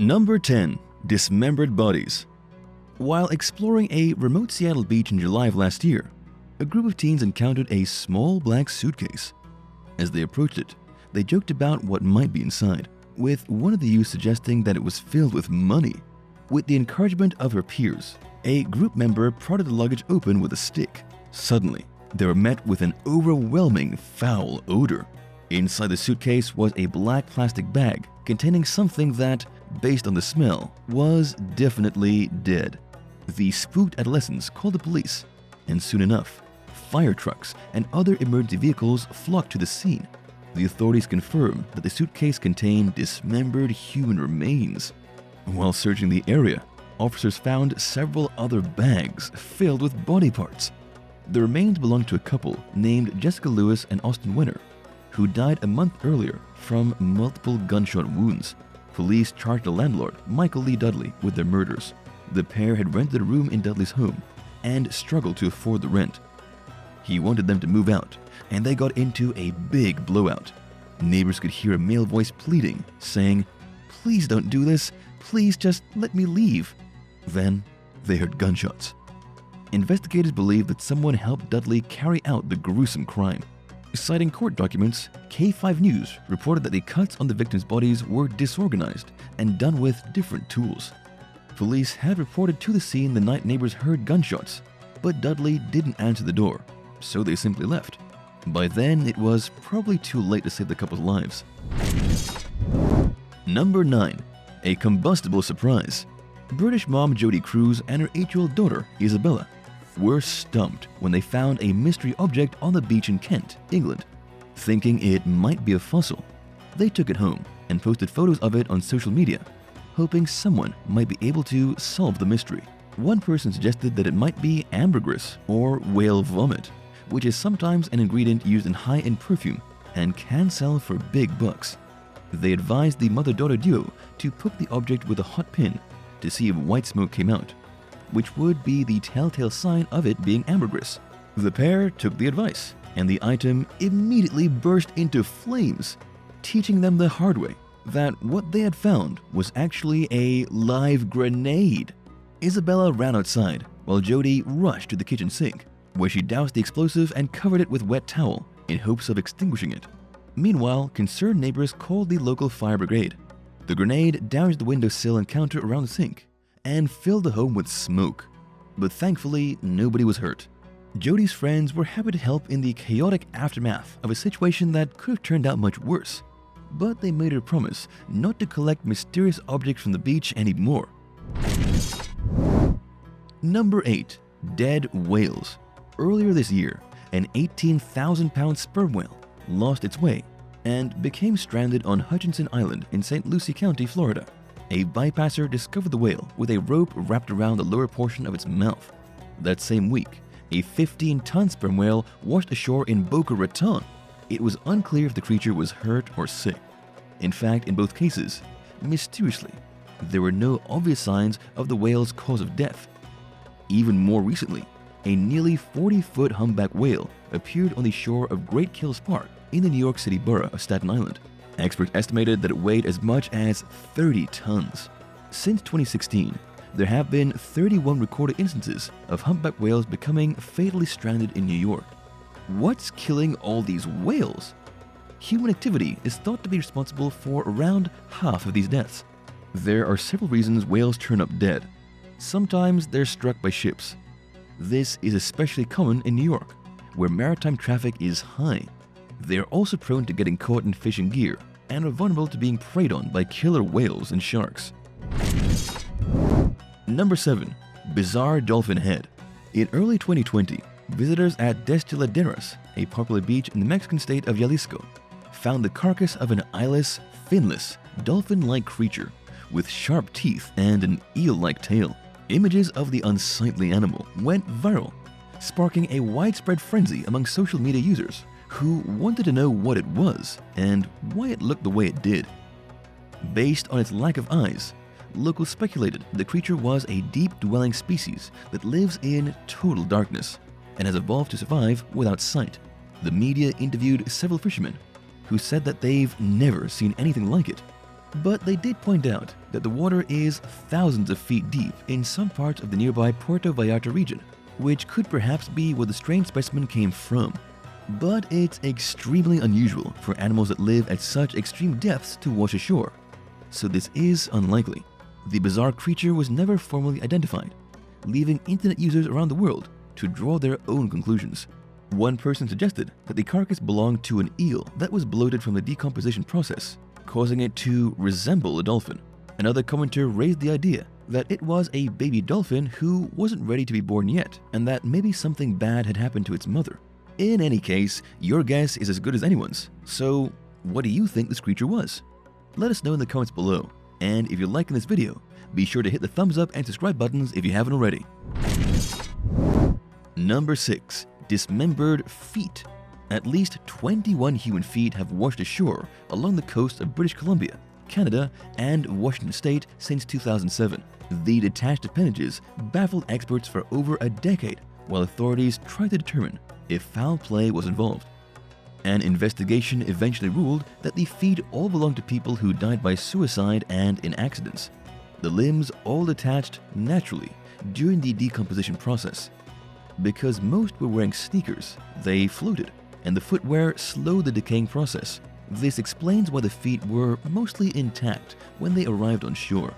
Number 10. Dismembered Bodies. While exploring a remote Seattle beach in July of last year, a group of teens encountered a small black suitcase. As they approached it, they joked about what might be inside, with one of the youth suggesting that it was filled with money. With the encouragement of her peers, a group member prodded the luggage open with a stick. Suddenly, they were met with an overwhelming foul odor. Inside the suitcase was a black plastic bag containing something that, based on the smell, was definitely dead. The spooked adolescents called the police, and soon enough, fire trucks and other emergency vehicles flocked to the scene. The authorities confirmed that the suitcase contained dismembered human remains. While searching the area, officers found several other bags filled with body parts. The remains belonged to a couple named Jessica Lewis and Austin Winter, who died a month earlier from multiple gunshot wounds. Police charged the landlord, Michael Lee Dudley, with their murders. The pair had rented a room in Dudley's home and struggled to afford the rent. He wanted them to move out, and they got into a big blowout. Neighbors could hear a male voice pleading, saying, "Please don't do this. Please just let me leave." Then they heard gunshots. Investigators believe that someone helped Dudley carry out the gruesome crime. Citing court documents, K5 News reported that the cuts on the victims' bodies were disorganized and done with different tools. Police had reported to the scene the night neighbors heard gunshots, but Dudley didn't answer the door, so they simply left. By then, it was probably too late to save the couple's lives. Number 9. A Combustible Surprise. British mom Jodie Cruz and her 8-year-old daughter, Isabella, were stumped when they found a mystery object on the beach in Kent, England. Thinking it might be a fossil, they took it home and posted photos of it on social media, hoping someone might be able to solve the mystery. One person suggested that it might be ambergris or whale vomit, which is sometimes an ingredient used in high-end perfume and can sell for big bucks. They advised the mother-daughter duo to poke the object with a hot pin to see if white smoke came out, which would be the telltale sign of it being ambergris. The pair took the advice, and the item immediately burst into flames, teaching them the hard way that what they had found was actually a live grenade. Isabella ran outside, while Jodie rushed to the kitchen sink, where she doused the explosive and covered it with wet towel in hopes of extinguishing it. Meanwhile, concerned neighbors called the local fire brigade. The grenade doused the windowsill and counter around the sink and filled the home with smoke, but thankfully nobody was hurt. Jodie's friends were happy to help in the chaotic aftermath of a situation that could have turned out much worse, but they made her promise not to collect mysterious objects from the beach anymore. Number 8. Dead whales. Earlier this year, an 18,000-pound sperm whale lost its way and became stranded on Hutchinson Island in St. Lucie County, Florida. A bypasser discovered the whale with a rope wrapped around the lower portion of its mouth. That same week, a 15-ton sperm whale washed ashore in Boca Raton. It was unclear if the creature was hurt or sick. In fact, in both cases, mysteriously, there were no obvious signs of the whale's cause of death. Even more recently, a nearly 40-foot humpback whale appeared on the shore of Great Kills Park in the New York City borough of Staten Island. Experts estimated that it weighed as much as 30 tons. Since 2016, there have been 31 recorded instances of humpback whales becoming fatally stranded in New York. What's killing all these whales? Human activity is thought to be responsible for around half of these deaths. There are several reasons whales turn up dead. Sometimes they're struck by ships. This is especially common in New York, where maritime traffic is high. They are also prone to getting caught in fishing gear and are vulnerable to being preyed on by killer whales and sharks. Number 7. Bizarre dolphin head. In early 2020, visitors at Destiladeras, a popular beach in the Mexican state of Jalisco, found the carcass of an eyeless, finless, dolphin-like creature with sharp teeth and an eel-like tail. Images of the unsightly animal went viral, sparking a widespread frenzy among social media users who wanted to know what it was and why it looked the way it did. Based on its lack of eyes, locals speculated the creature was a deep-dwelling species that lives in total darkness and has evolved to survive without sight. The media interviewed several fishermen who said that they've never seen anything like it. But they did point out that the water is thousands of feet deep in some parts of the nearby Puerto Vallarta region, which could perhaps be where the strange specimen came from. But it's extremely unusual for animals that live at such extreme depths to wash ashore, so this is unlikely. The bizarre creature was never formally identified, leaving internet users around the world to draw their own conclusions. One person suggested that the carcass belonged to an eel that was bloated from the decomposition process, causing it to resemble a dolphin. Another commenter raised the idea that it was a baby dolphin who wasn't ready to be born yet, and that maybe something bad had happened to its mother. In any case, your guess is as good as anyone's, so what do you think this creature was? Let us know in the comments below, and if you're liking this video, be sure to hit the thumbs up and subscribe buttons if you haven't already. Number 6. Dismembered Feet. At least 21 human feet have washed ashore along the coast of British Columbia, Canada, and Washington State since 2007. The detached appendages baffled experts for over a decade while authorities tried to determine if foul play was involved. An investigation eventually ruled that the feet all belonged to people who died by suicide and in accidents. The limbs all detached naturally during the decomposition process. Because most were wearing sneakers, they floated, and the footwear slowed the decaying process. This explains why the feet were mostly intact when they arrived on shore.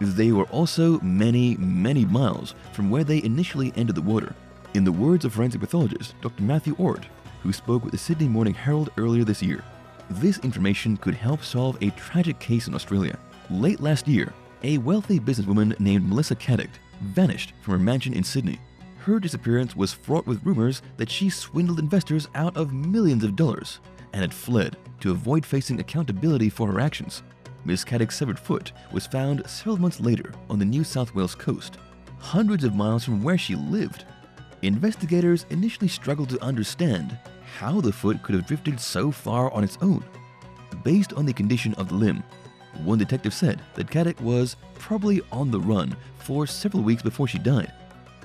They were also many miles from where they initially entered the water. In the words of forensic pathologist Dr. Matthew Ord, who spoke with the Sydney Morning Herald earlier this year, this information could help solve a tragic case in Australia. Late last year, a wealthy businesswoman named Melissa Caddick vanished from her mansion in Sydney. Her disappearance was fraught with rumors that she swindled investors out of millions of dollars and had fled to avoid facing accountability for her actions. Ms. Caddick's severed foot was found several months later on the New South Wales coast, hundreds of miles from where she lived. Investigators initially struggled to understand how the foot could have drifted so far on its own. Based on the condition of the limb, one detective said that Caddick was probably on the run for several weeks before she died.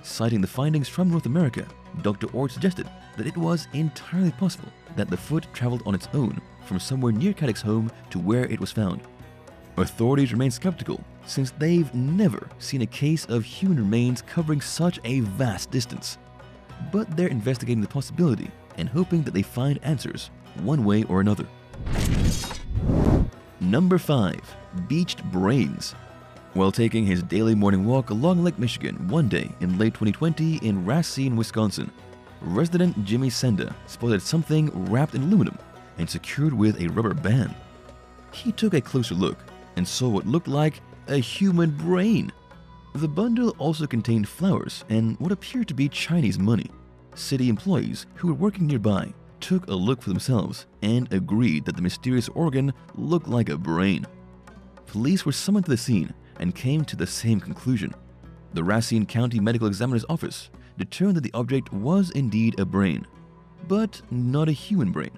Citing the findings from North America, Dr. Ord suggested that it was entirely possible that the foot traveled on its own from somewhere near Caddick's home to where it was found. Authorities remain skeptical since they've never seen a case of human remains covering such a vast distance. But they're investigating the possibility and hoping that they find answers one way or another. Number 5. Beached Brains. While taking his daily morning walk along Lake Michigan one day in late 2020 in Racine, Wisconsin, resident Jimmy Senda spotted something wrapped in aluminum and secured with a rubber band. He took a closer look and saw what looked like a human brain. The bundle also contained flowers and what appeared to be Chinese money. City employees who were working nearby took a look for themselves and agreed that the mysterious organ looked like a brain. Police were summoned to the scene and came to the same conclusion. The Racine County Medical Examiner's Office determined that the object was indeed a brain, but not a human brain.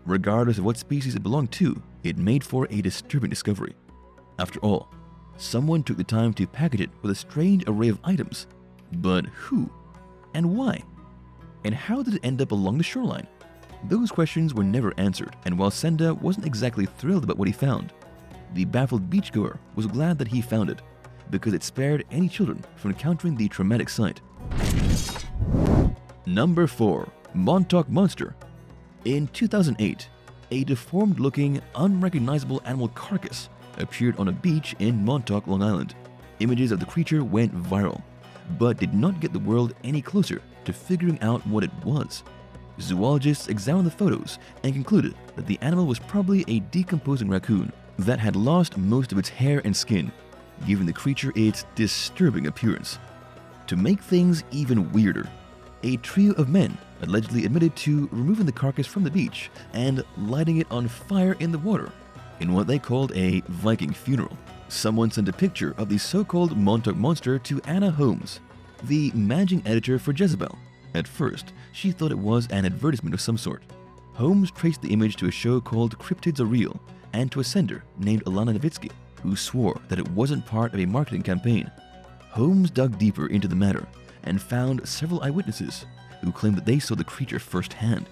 Regardless of what species it belonged to, it made for a disturbing discovery. After all, someone took the time to package it with a strange array of items. But who? And why? And how did it end up along the shoreline? Those questions were never answered, and while Senda wasn't exactly thrilled about what he found, the baffled beachgoer was glad that he found it, because it spared any children from encountering the traumatic sight. Number 4. Montauk Monster. In 2008, a deformed-looking, unrecognizable animal carcass appeared on a beach in Montauk, Long Island. Images of the creature went viral, but did not get the world any closer to figuring out what it was. Zoologists examined the photos and concluded that the animal was probably a decomposing raccoon that had lost most of its hair and skin, giving the creature its disturbing appearance. To make things even weirder, a trio of men allegedly admitted to removing the carcass from the beach and lighting it on fire in the water in what they called a Viking funeral. Someone sent a picture of the so-called Montauk Monster to Anna Holmes, the managing editor for Jezebel. At first, she thought it was an advertisement of some sort. Holmes traced the image to a show called Cryptids Are Real and to a sender named Alana Nowitzki, who swore that it wasn't part of a marketing campaign. Holmes dug deeper into the matter and found several eyewitnesses who claimed that they saw the creature firsthand.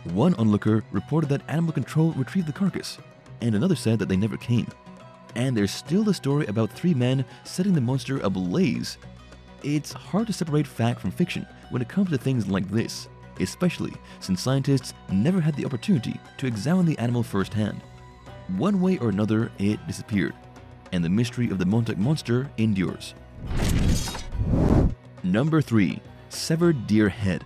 One onlooker reported that animal control retrieved the carcass, and another said that they never came. and there's still the story about 3 men setting the monster ablaze. It's hard to separate fact from fiction when it comes to things like this, especially since scientists never had the opportunity to examine the animal firsthand. One way or another, it disappeared, and the mystery of the Montauk Monster endures. Number 3. Severed Deer Head.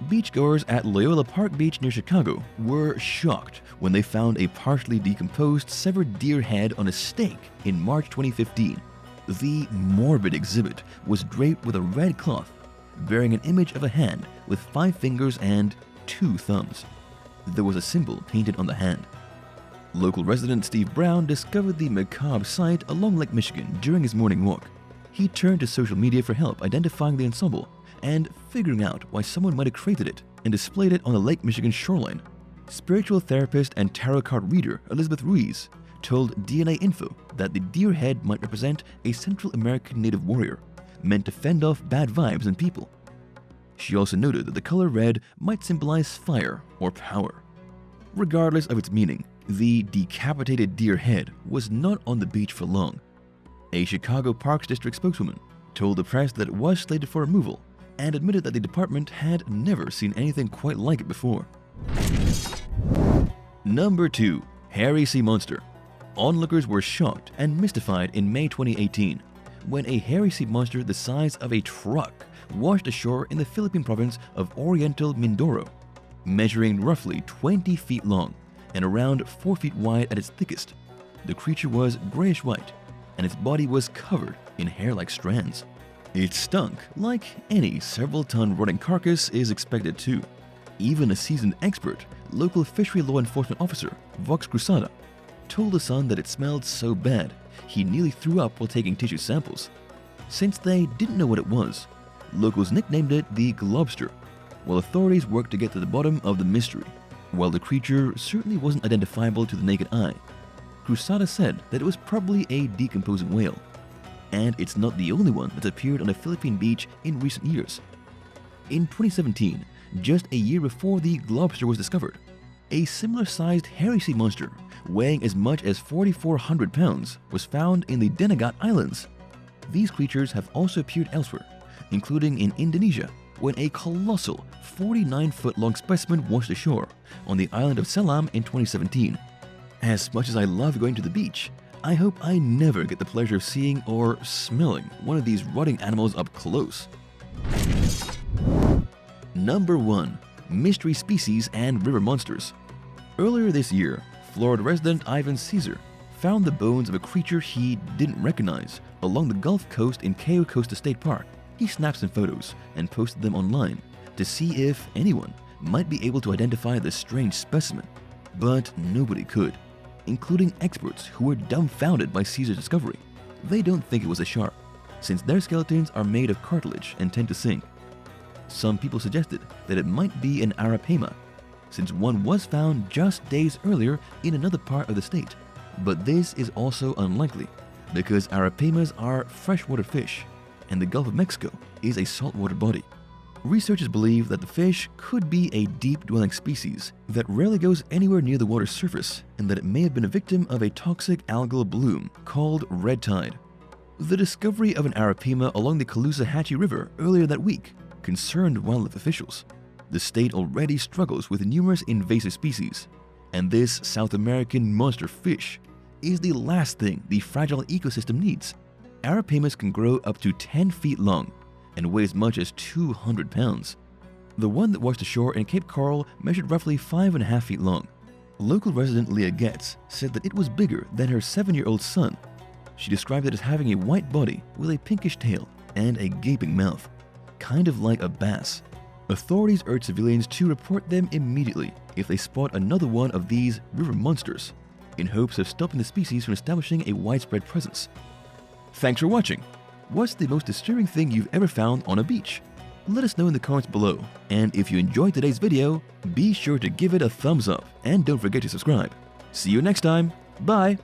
Beachgoers at Loyola Park Beach near Chicago were shocked when they found a partially decomposed severed deer head on a stake in March 2015. The morbid exhibit was draped with a red cloth, bearing an image of a hand with 5 fingers and 2 thumbs. There was a symbol painted on the hand. Local resident Steve Brown discovered the macabre sight along Lake Michigan during his morning walk. He turned to social media for help identifying the ensemble and figuring out why someone might have created it and displayed it on the Lake Michigan shoreline. Spiritual therapist and tarot card reader Elizabeth Ruiz told DNA Info that the deer head might represent a Central American native warrior meant to fend off bad vibes and people. She also noted that the color red might symbolize fire or power. Regardless of its meaning, the decapitated deer head was not on the beach for long. A Chicago Parks District spokeswoman told the press that it was slated for removal and admitted that the department had never seen anything quite like it before. Number 2. Hairy Sea Monster. Onlookers were shocked and mystified in May 2018 when a hairy sea monster the size of a truck washed ashore in the Philippine province of Oriental Mindoro. Measuring roughly 20 feet long and around 4 feet wide at its thickest, the creature was grayish-white and its body was covered in hair-like strands. It stunk like any several-ton rotting carcass is expected to. Even a seasoned expert, local fishery law enforcement officer Vox Cruzada told The Sun that it smelled so bad he nearly threw up while taking tissue samples. Since they didn't know what it was, locals nicknamed it the Globster, while authorities worked to get to the bottom of the mystery. While the creature certainly wasn't identifiable to the naked eye, Cruzada said that it was probably a decomposing whale. And it's not the only one that's appeared on a Philippine beach in recent years. In 2017, just a year before the Globster was discovered, a similar-sized hairy sea monster weighing as much as 4,400 pounds was found in the Dinagat Islands. These creatures have also appeared elsewhere, including in Indonesia, when a colossal 49-foot-long specimen washed ashore on the island of Selam in 2017. As much as I love going to the beach, I hope I never get the pleasure of seeing or smelling one of these rotting animals up close. Number 1. Mystery Species and River Monsters. Earlier this year, Florida resident Ivan Caesar found the bones of a creature he didn't recognize along the Gulf Coast in Cayo Costa State Park. He snapped some photos and posted them online to see if anyone might be able to identify the strange specimen, but nobody could, including experts who were dumbfounded by Caesar's discovery. They don't think it was a shark, since their skeletons are made of cartilage and tend to sink. Some people suggested that it might be an arapaima, since one was found just days earlier in another part of the state. But this is also unlikely, because arapaimas are freshwater fish, and the Gulf of Mexico is a saltwater body. Researchers believe that the fish could be a deep-dwelling species that rarely goes anywhere near the water's surface, and that it may have been a victim of a toxic algal bloom called red tide. The discovery of an arapaima along the Caloosahatchee River earlier that week concerned wildlife officials. The state already struggles with numerous invasive species, and this South American monster fish is the last thing the fragile ecosystem needs. Arapaimas can grow up to 10 feet long and weigh as much as 200 pounds. The one that washed ashore in Cape Coral measured roughly 5.5 feet long. Local resident Leah Getz said that it was bigger than her 7-year-old son. She described it as having a white body with a pinkish tail and a gaping mouth, kind of like a bass. Authorities urge civilians to report them immediately if they spot another one of these river monsters, in hopes of stopping the species from establishing a widespread presence. Thanks for watching. What's the most disturbing thing you've ever found on a beach? Let us know in the comments below, and if you enjoyed today's video, be sure to give it a thumbs up and don't forget to subscribe. See you next time. Bye!